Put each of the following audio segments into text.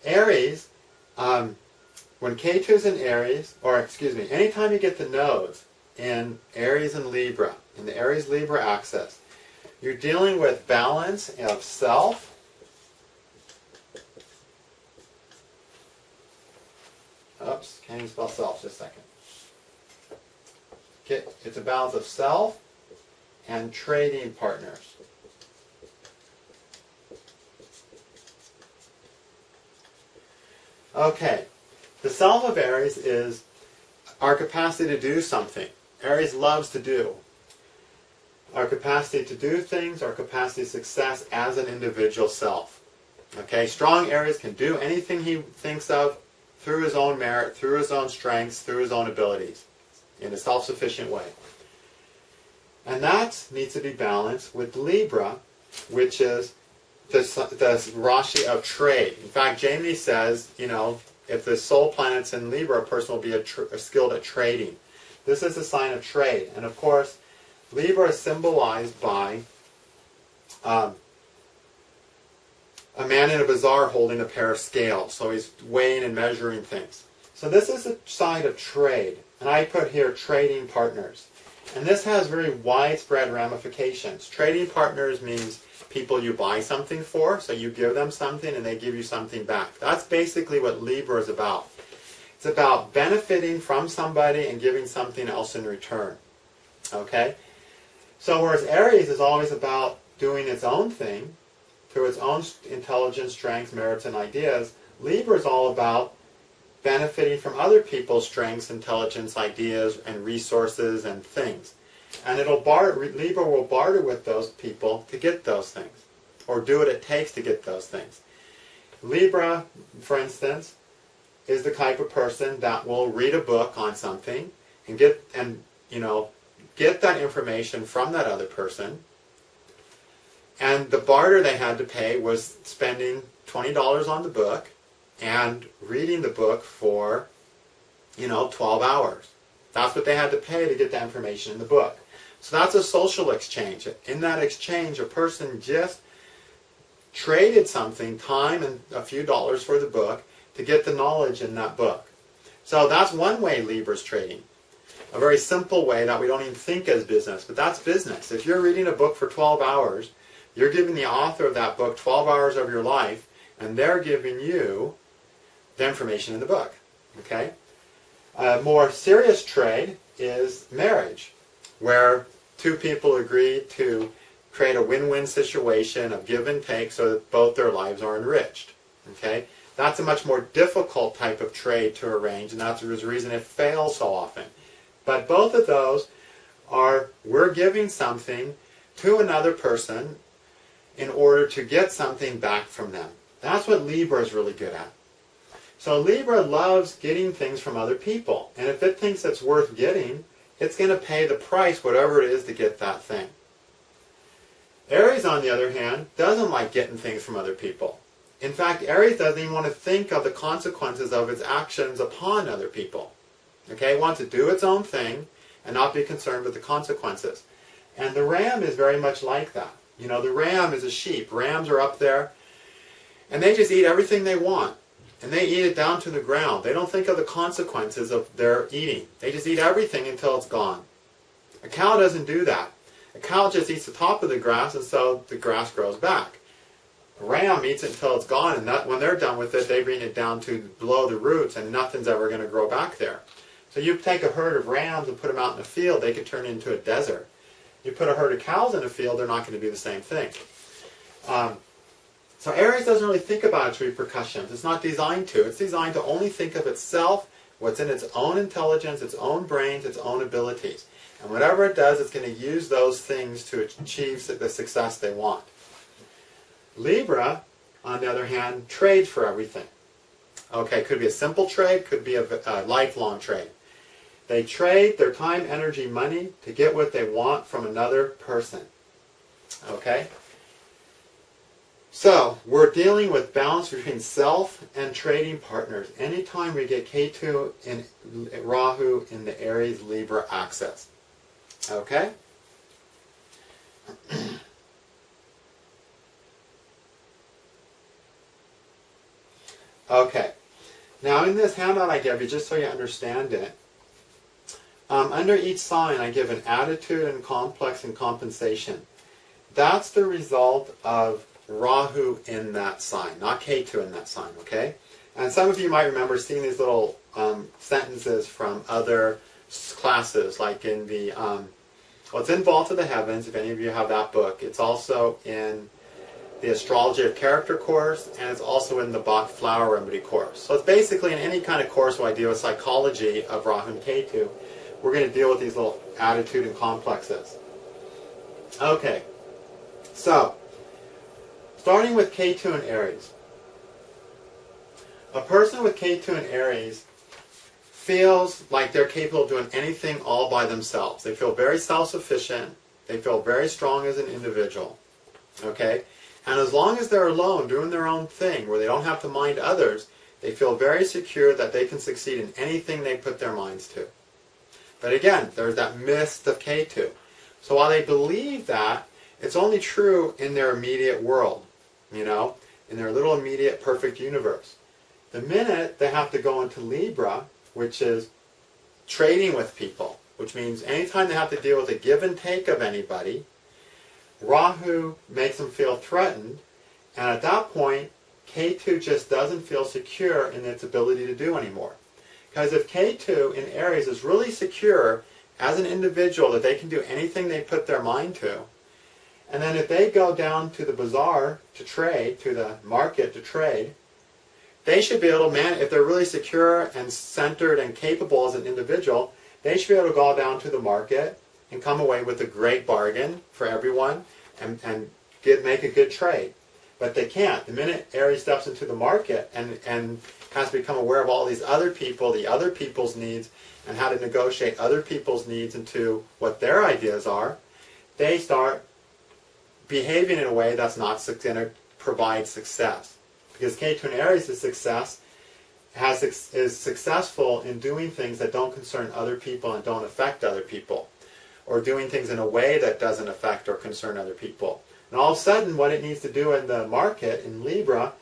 Aries, when Ketu's in Aries, or excuse me, anytime you get the nodes in Aries and Libra, in the Aries-Libra axis, you're dealing with balance of self, oops, can't even spell self, just a second. Okay, it's a balance of self and trading partners. Okay, the self of Aries is our capacity to do something. Aries loves to do. Our capacity to do things, our capacity to success as an individual self. Okay, strong Aries can do anything he thinks of through his own merit, through his own strengths, through his own abilities, in a self-sufficient way. And that needs to be balanced with Libra, which is the Rashi of trade. In fact, Jaimini says, you know, if the soul planet's in Libra, a person will be skilled at trading. This is a sign of trade. And of course, Libra is symbolized by a man in a bazaar holding a pair of scales. So he's weighing and measuring things. So this is a sign of trade. And I put here trading partners. And this has very widespread ramifications. Trading partners means people you buy something for, so you give them something and they give you something back. That's basically what Libra is about. It's about benefiting from somebody and giving something else in return. Okay? So whereas Aries is always about doing its own thing, through its own intelligence, strengths, merits, and ideas, Libra is all about benefiting from other people's strengths, intelligence, ideas, and resources and things. And Libra will barter with those people to get those things, or do what it takes to get those things. Libra, for instance, is the type of person that will read a book on something and get that information from that other person. And the barter they had to pay was spending $20 on the book and reading the book for, 12 hours. That's what they had to pay to get the information in the book. So that's a social exchange. In that exchange, a person just traded something, time and a few dollars for the book, to get the knowledge in that book. So that's one way Libra's trading. A very simple way that we don't even think as business, but that's business. If you're reading a book for 12 hours, you're giving the author of that book 12 hours of your life, and they're giving you the information in the book. Okay? A more serious trade is marriage, where two people agree to create a win-win situation of give and take so that both their lives are enriched. Okay? That's a much more difficult type of trade to arrange, and that's the reason it fails so often. But both of those are, we're giving something to another person in order to get something back from them. That's what Libra is really good at. So Libra loves getting things from other people. And if it thinks it's worth getting, it's going to pay the price, whatever it is, to get that thing. Aries, on the other hand, doesn't like getting things from other people. In fact, Aries doesn't even want to think of the consequences of its actions upon other people. Okay, it wants to do its own thing and not be concerned with the consequences. And the ram is very much like that. The ram is a sheep. Rams are up there, and they just eat everything they want. And they eat it down to the ground. They don't think of the consequences of their eating. They just eat everything until it's gone. A cow doesn't do that. A cow just eats the top of the grass, and so the grass grows back. A ram eats it until it's gone, and when they're done with it, they bring it down to below the roots, and nothing's ever going to grow back there. So you take a herd of rams and put them out in a field, they could turn into a desert. You put a herd of cows in a field, they're not going to be the same thing. So Aries doesn't really think about its repercussions. It's not designed to. It's designed to only think of itself, what's in its own intelligence, its own brains, its own abilities. And whatever it does, it's going to use those things to achieve the success they want. Libra, on the other hand, trades for everything. Okay, could be a simple trade, could be a lifelong trade. They trade their time, energy, money to get what they want from another person. Okay? So, we're dealing with balance between self and trading partners anytime we get Ketu and Rahu in the Aries-Libra axis. Okay? Okay. Now in this handout I give you, just so you understand it, under each sign I give an attitude and complex and compensation. That's the result of Rahu in that sign, not Ketu in that sign, okay? And some of you might remember seeing these little sentences from other classes, like in the, well, it's in Vault of the Heavens, if any of you have that book. It's also in the Astrology of Character course, and it's also in the Bach Flower Remedy course. So it's basically in any kind of course where I deal with psychology of Rahu and Ketu, we're going to deal with these little attitude and complexes. Okay, so starting with Ketu and Aries. A person with Ketu and Aries feels like they're capable of doing anything all by themselves. They feel very self-sufficient. They feel very strong as an individual. Okay? And as long as they're alone, doing their own thing, where they don't have to mind others, they feel very secure that they can succeed in anything they put their minds to. But again, there's that mist of Ketu. So while they believe that, it's only true in their immediate world, you know, in their little immediate perfect universe. The minute they have to go into Libra, which is trading with people, which means anytime they have to deal with a give and take of anybody, Rahu makes them feel threatened, and at that point, Ketu just doesn't feel secure in its ability to do anymore. Because if Ketu in Aries is really secure as an individual that they can do anything they put their mind to, and then if they go down to the bazaar to trade, to the market to trade, they should be able to if they're really secure and centered and capable as an individual, they should be able to go down to the market and come away with a great bargain for everyone and make a good trade. But they can't. The minute Aries steps into the market and has to become aware of all these other people, the other people's needs, and how to negotiate other people's needs into what their ideas are, they start behaving in a way that's not going to provide success. Because Ketu in Aries is successful in doing things that don't concern other people and don't affect other people, or doing things in a way that doesn't affect or concern other people. And all of a sudden, what it needs to do in the market, in Libra,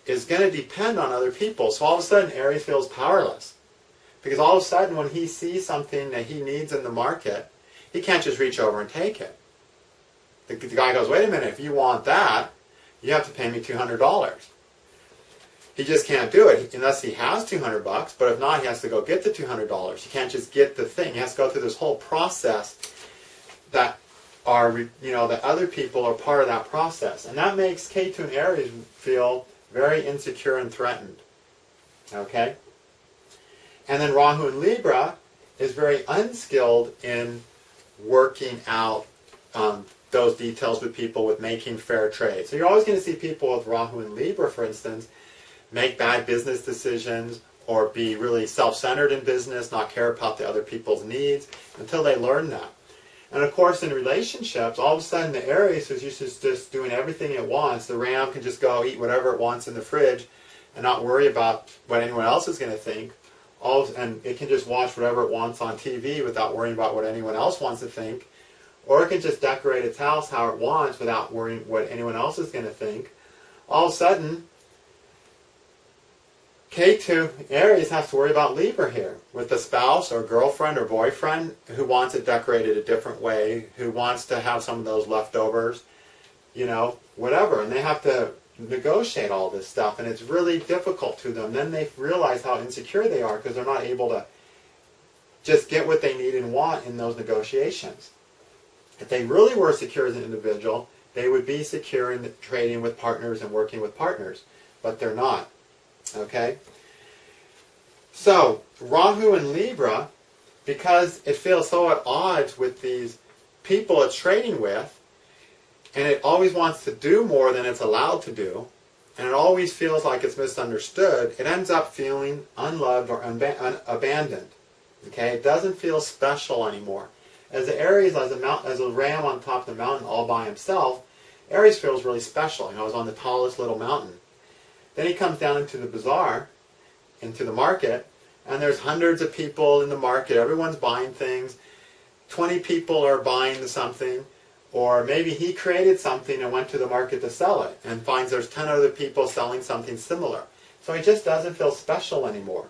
is going to depend on other people. So all of a sudden, Aries feels powerless. Because all of a sudden, when he sees something that he needs in the market, he can't just reach over and take it. The guy goes, wait a minute, if you want that, you have to pay me $200. He just can't do it unless he has $200, but if not, he has to go get the $200. He can't just get the thing. He has to go through this whole process that that other people are part of that process. And that makes Ketu and Aries feel very insecure and threatened. Okay? And then Rahu in Libra is very unskilled in working out those details with people, with making fair trade. So you're always going to see people with Rahu in Libra, for instance, make bad business decisions or be really self-centered in business, not care about the other people's needs until they learn that. And of course, in relationships, all of a sudden the Aries is used to just doing everything it wants. The Ram can just go eat whatever it wants in the fridge and not worry about what anyone else is going to think. And it can just watch whatever it wants on TV without worrying about what anyone else wants to think. Or it can just decorate its house how it wants without worrying what anyone else is going to think. All of a sudden, Ketu, Aries, has to worry about Libra here, with a spouse or girlfriend or boyfriend who wants it decorated a different way, who wants to have some of those leftovers, whatever. And they have to negotiate all this stuff, and it's really difficult to them. Then they realize how insecure they are because they're not able to just get what they need and want in those negotiations. If they really were secure as an individual, they would be secure in trading with partners and working with partners, but they're not. Okay? So, Rahu in Libra, because it feels so at odds with these people it's trading with, and it always wants to do more than it's allowed to do, and it always feels like it's misunderstood, it ends up feeling unloved or abandoned. Okay? It doesn't feel special anymore. As the Aries, as a ram on top of the mountain all by himself, Aries feels really special. He's on the tallest little mountain. Then he comes down into the bazaar, into the market, and there's hundreds of people in the market. Everyone's buying things. 20 people are buying something. Or maybe he created something and went to the market to sell it and finds there's 10 other people selling something similar. So he just doesn't feel special anymore.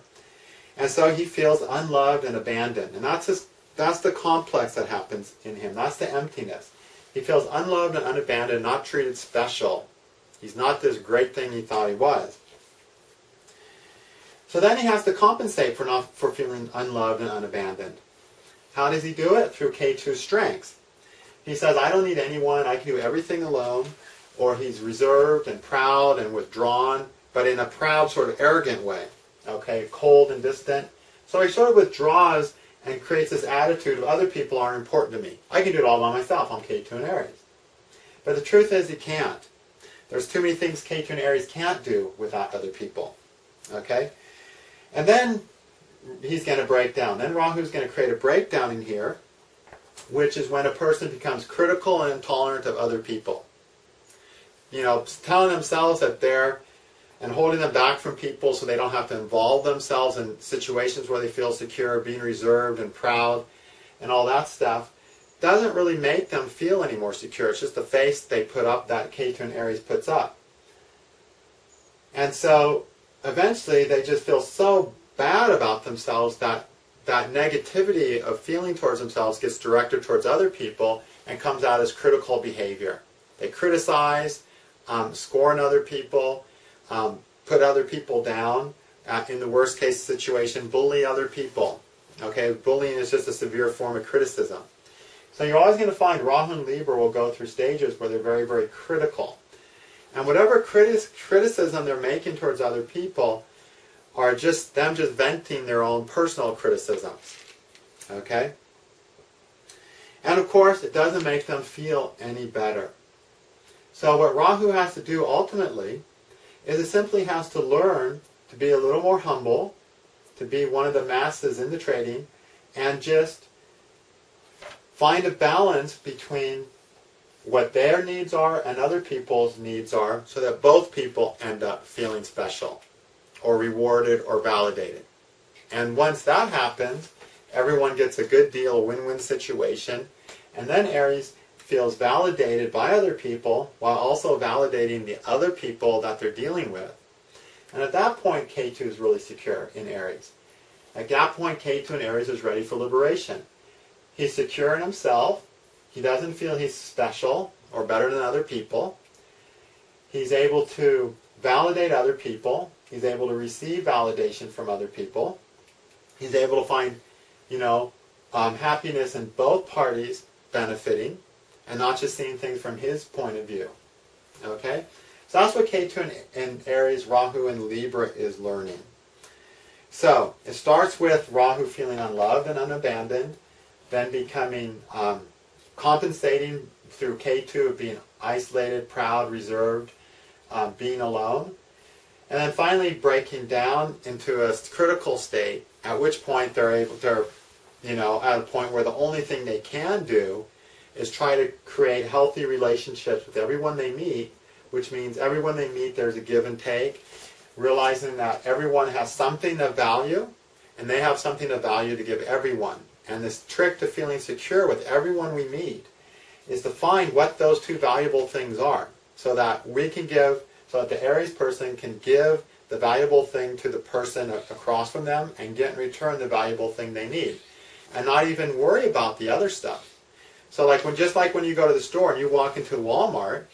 And so he feels unloved and abandoned. And that's the complex that happens in him. That's the emptiness. He feels unloved and unabandoned, not treated special. He's not this great thing he thought he was. So then he has to compensate for feeling unloved and unabandoned. How does he do it? Through Ketu's strengths. He says, I don't need anyone, I can do everything alone. Or he's reserved and proud and withdrawn, but in a proud, sort of arrogant way. Okay, cold and distant. So he sort of withdraws and creates this attitude of other people aren't important to me. I can do it all by myself. I'm Ketu and Aries. But the truth is he can't. There's too many things Ketu and Aries can't do without other people. Okay? And then he's going to break down. Then Rahu's going to create a breakdown in here, which is when a person becomes critical and intolerant of other people. You know, telling themselves that they're, and holding them back from people so they don't have to involve themselves in situations where they feel secure, being reserved and proud and all that stuff, doesn't really make them feel any more secure. It's just the face they put up that Ketu and Aries puts up. And so eventually they just feel so bad about themselves that that negativity of feeling towards themselves gets directed towards other people and comes out as critical behavior. They criticize, scorn other people, put other people down, in the worst case situation, bully other people. Okay, bullying is just a severe form of criticism. So you're always going to find Rahu and Libra will go through stages where they're very, very critical. And whatever criticism they're making towards other people are just them just venting their own personal criticisms. Okay? And of course, it doesn't make them feel any better. So what Rahu has to do ultimately is it simply has to learn to be a little more humble, to be one of the masses in the trading, and just find a balance between what their needs are and other people's needs are so that both people end up feeling special or rewarded or validated. And once that happens, everyone gets a good deal, a win-win situation, and then Aries feels validated by other people while also validating the other people that they're dealing with. And at that point, Ketu is really secure in Aries. At that point, Ketu in Aries is ready for liberation. He's secure in himself. He doesn't feel he's special or better than other people. He's able to validate other people. He's able to receive validation from other people. He's able to find, happiness in both parties benefiting and not just seeing things from his point of view. Okay? So that's what Ketu in Aries, Rahu, and Libra is learning. So it starts with Rahu feeling unloved and unabandoned, then becoming compensating through Ketu of being isolated, proud, reserved, being alone, and then finally breaking down into a critical state, at which point they're at a point where the only thing they can do is try to create healthy relationships with everyone they meet, which means everyone they meet there's a give and take, realizing that everyone has something of value, and they have something of value to give everyone. And this trick to feeling secure with everyone we meet is to find what those two valuable things are, so that the Aries person can give the valuable thing to the person across from them and get in return the valuable thing they need, and not even worry about the other stuff. So just like when you go to the store and you walk into Walmart,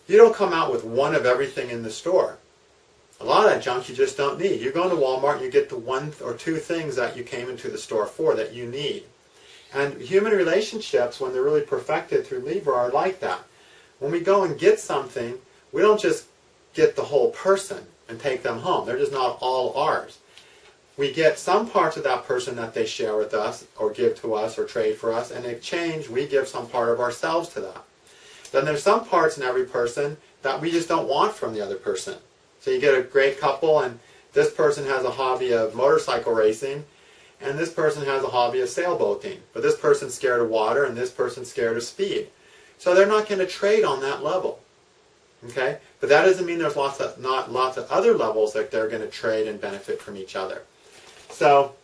you don't come out with one of everything in the store. A lot of that junk you just don't need. You go into Walmart and you get the one or two things that you came into the store for that you need. And human relationships, when they're really perfected through Libra, are like that. When we go and get something, we don't just get the whole person and take them home. They're just not all ours. We get some parts of that person that they share with us or give to us or trade for us, and in exchange we give some part of ourselves to that. Then there's some parts in every person that we just don't want from the other person. So you get a great couple, and this person has a hobby of motorcycle racing, and this person has a hobby of sailboating. But this person's scared of water, and this person's scared of speed. So they're not going to trade on that level. Okay? But that doesn't mean there's not lots of other levels that they're going to trade and benefit from each other. So,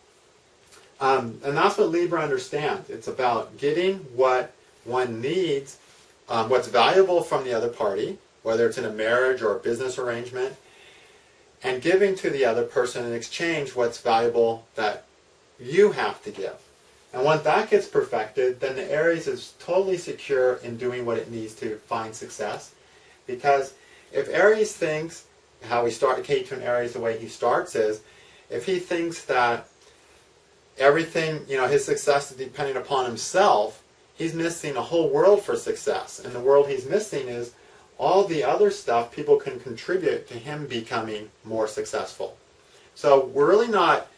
and that's what Libra understands. It's about getting what one needs, what's valuable from the other party, whether it's in a marriage or a business arrangement, and giving to the other person in exchange what's valuable that you have to give. And once that gets perfected, then the Aries is totally secure in doing what it needs to find success. Because if Aries thinks, how we start Ketu and Aries, the way he starts is, if he thinks that everything, his success is dependent upon himself, he's missing a whole world for success. And the world he's missing is all the other stuff people can contribute to him becoming more successful. So we're really not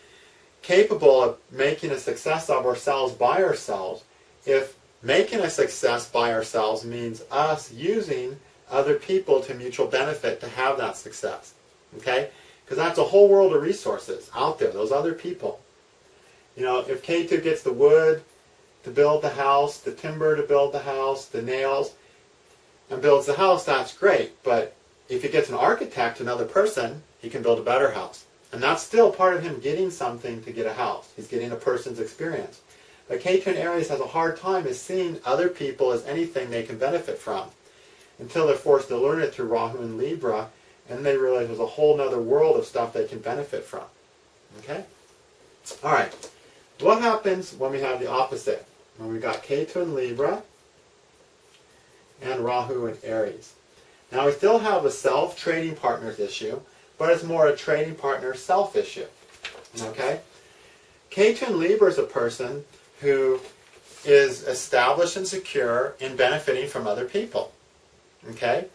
capable of making a success of ourselves by ourselves if making a success by ourselves means us using other people to mutual benefit to have that success. Okay? Because that's a whole world of resources out there, those other people. If Ketu gets the wood to build the house, the timber to build the house, the nails, and builds the house, that's great. But if he gets an architect, another person, he can build a better house. And that's still part of him getting something to get a house. He's getting a person's experience. But Ketu and Aries has a hard time is seeing other people as anything they can benefit from until they're forced to learn it through Rahu and Libra, and they realize there's a whole other world of stuff they can benefit from. Okay? All right. What happens when we have the opposite? When we got Ketu and Libra and Rahu and Aries. Now we still have a self-trading partners issue, but it's more a trading partner self issue. Okay? Ketu and Libra is a person who is established and secure in benefiting from other people. Okay?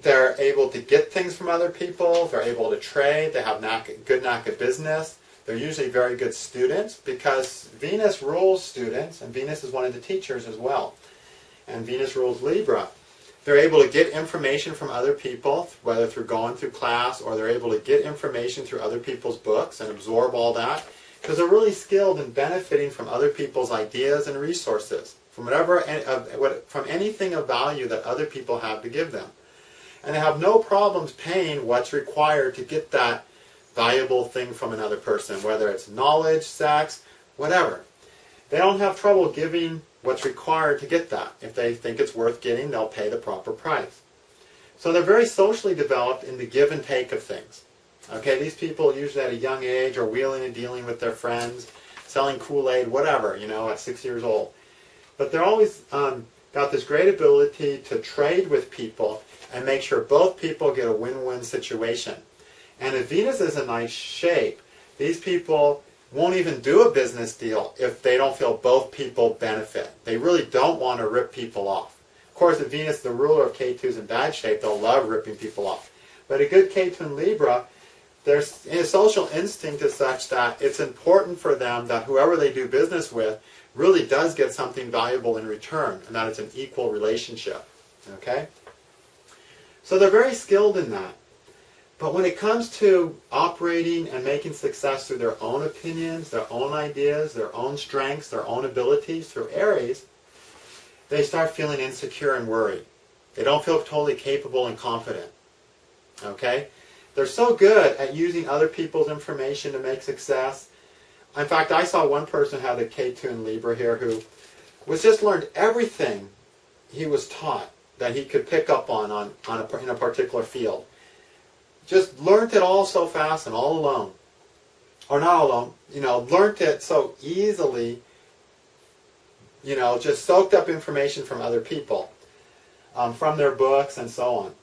They're able to get things from other people. They're able to trade. They have good knack of business. They're usually very good students because Venus rules students, and Venus is one of the teachers as well. And Venus rules Libra. They're able to get information from other people, whether through going through class or they're able to get information through other people's books and absorb all that because they're really skilled in benefiting from other people's ideas and resources, from anything of value that other people have to give them. And they have no problems paying what's required to get that valuable thing from another person, whether it's knowledge, sex, whatever. They don't have trouble giving what's required to get that. If they think it's worth getting, they'll pay the proper price. So they're very socially developed in the give and take of things. Okay, these people usually at a young age are wheeling and dealing with their friends, selling Kool-Aid, whatever, at 6 years old. But they're always got this great ability to trade with people and make sure both people get a win-win situation. And if Venus is in nice shape, these people won't even do a business deal if they don't feel both people benefit. They really don't want to rip people off. Of course, if Venus, the ruler of Ketu, is in bad shape, they'll love ripping people off. But a good Ketu in Libra, their social instinct is such that it's important for them that whoever they do business with really does get something valuable in return, and that it's an equal relationship. Okay? So they're very skilled in that. But when it comes to operating and making success through their own opinions, their own ideas, their own strengths, their own abilities through Aries, they start feeling insecure and worried. They don't feel totally capable and confident. Okay? They're so good at using other people's information to make success. In fact, I saw one person had a Ketu in Libra here who was just learned everything he was taught that he could pick up on in a particular field. Just learned it all so fast and all alone. Or not alone, learned it so easily, just soaked up information from other people, from their books and so on.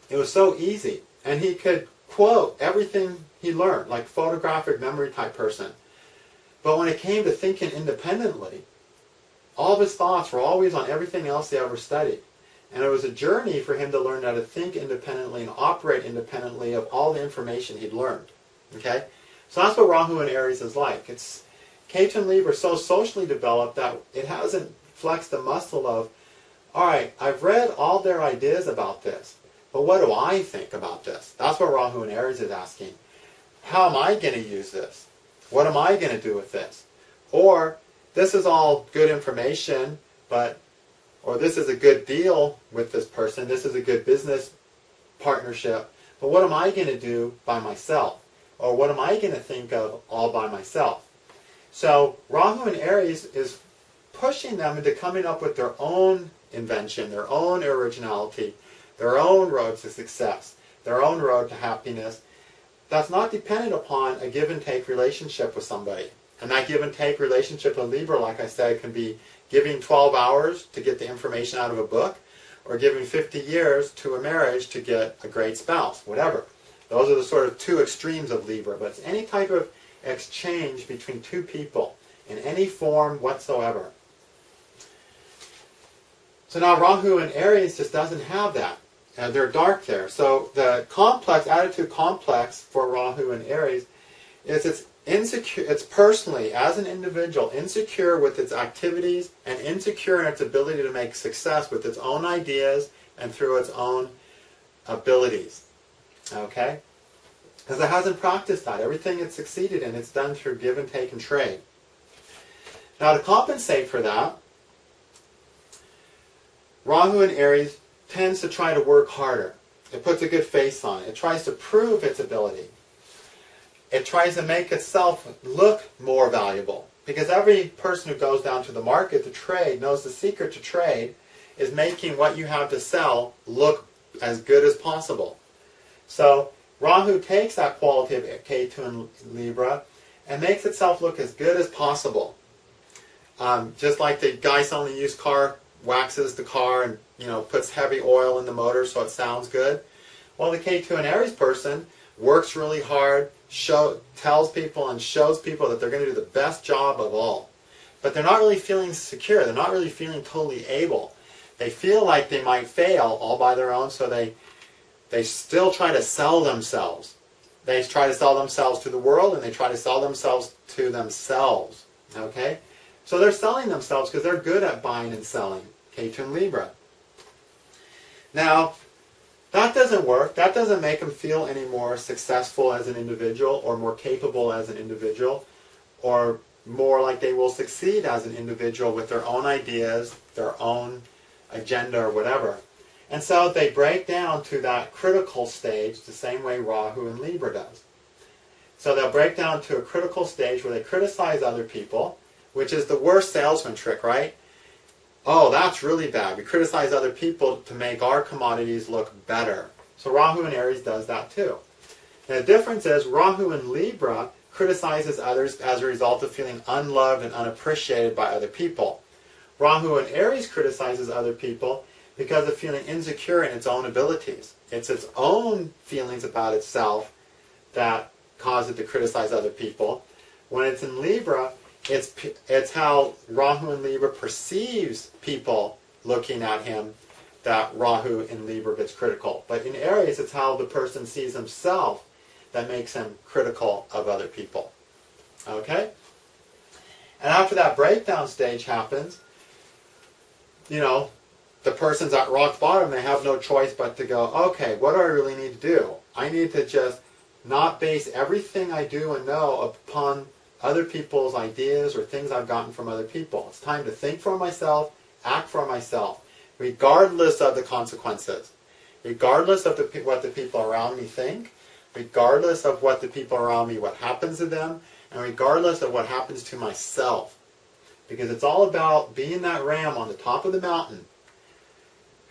It was so easy. And he could quote everything he learned, like photographic memory type person. But when it came to thinking independently, all of his thoughts were always on everything else he ever studied. And it was a journey for him to learn how to think independently and operate independently of all the information he'd learned. Okay? So that's what Rahu and Aries is like. It's Ketu and Libra are so socially developed that it hasn't flexed the muscle of, all right, I've read all their ideas about this, but what do I think about this? That's what Rahu and Aries is asking. How am I going to use this? What am I going to do with this? Or, this is all good information, or this is a good deal with this person, this is a good business partnership, but what am I going to do by myself? Or what am I going to think of all by myself? So Rahu and Aries is pushing them into coming up with their own invention, their own originality, their own road to success. their own road to happiness that's not dependent upon a give and take relationship with somebody. And that give and take relationship with Libra, like I said, can be giving 12 hours to get the information out of a book, or giving 50 years to a marriage to get a great spouse, whatever. Those are the sort of two extremes of Libra, but it's any type of exchange between two people in any form whatsoever. So now Rahu in Aries just doesn't have that. They're dark there. So the attitude complex for Rahu in Aries is it's insecure. It's personally, as an individual, insecure with its activities and insecure in its ability to make success with its own ideas and through its own abilities. Okay? Because it hasn't practiced that. Everything it's succeeded in, it's done through give and take and trade. Now to compensate for that, Rahu in Aries tends to try to work harder. It puts a good face on it. It tries to prove its ability. It tries to make itself look more valuable. Because every person who goes down to the market to trade knows the secret to trade is making what you have to sell look as good as possible. So Rahu takes that quality of Ketu and Libra and makes itself look as good as possible. Just like the guy selling the used car waxes the car and puts heavy oil in the motor so it sounds good. Well, the Ketu and Aries person works really hard, tells people and shows people that they're going to do the best job of all. But they're not really feeling secure. They're not really feeling totally able. They feel like they might fail all by their own, so they still try to sell themselves. They try to sell themselves to the world, and they try to sell themselves to themselves. Okay? So they're selling themselves because they're good at buying and selling. Ketu and Libra. Now, that doesn't work. That doesn't make them feel any more successful as an individual or more capable as an individual or more like they will succeed as an individual with their own ideas, their own agenda or whatever. And so they break down to that critical stage the same way Rahu and Libra does. So they'll break down to a critical stage where they criticize other people, which is the worst salesman trick, right? Oh, that's really bad. We criticize other people to make our commodities look better. So Rahu in Aries does that too. And the difference is Rahu in Libra criticizes others as a result of feeling unloved and unappreciated by other people. Rahu in Aries criticizes other people because of feeling insecure in its own abilities. It's its own feelings about itself that cause it to criticize other people. When it's in Libra, it's how Rahu in Libra perceives people looking at him that Rahu in Libra gets critical. But in Aries, it's how the person sees himself that makes him critical of other people. Okay? And after that breakdown stage happens, the person's at rock bottom. They have no choice but to go, okay, what do I really need to do? I need to just not base everything I do and know upon other people's ideas or things I've gotten from other people. It's time to think for myself, act for myself, regardless of the consequences, regardless of what the people around me think, regardless of what the people around me, what happens to them, and regardless of what happens to myself. Because it's all about being that ram on the top of the mountain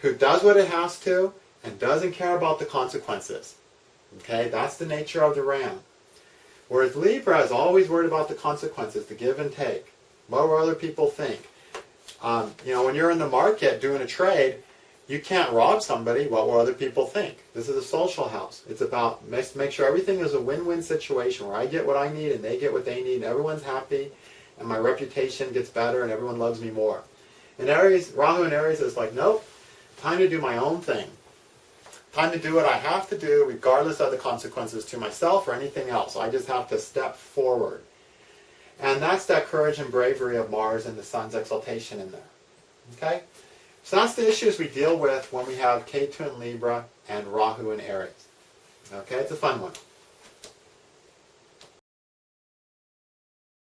who does what it has to and doesn't care about the consequences. Okay, that's the nature of the ram. Whereas Libra is always worried about the consequences, the give and take. What will other people think? When you're in the market doing a trade, you can't rob somebody. What will other people think? This is a social house. It's about make sure everything is a win-win situation where I get what I need and they get what they need and everyone's happy and my reputation gets better and everyone loves me more. In Aries, Rahu in Aries is like, nope, time to do my own thing. Time to do what I have to do regardless of the consequences to myself or anything else. I just have to step forward. And that's that courage and bravery of Mars and the Sun's exaltation in there. Okay? So that's the issues we deal with when we have Ketu in Libra and Rahu in Aries. Okay? It's a fun one.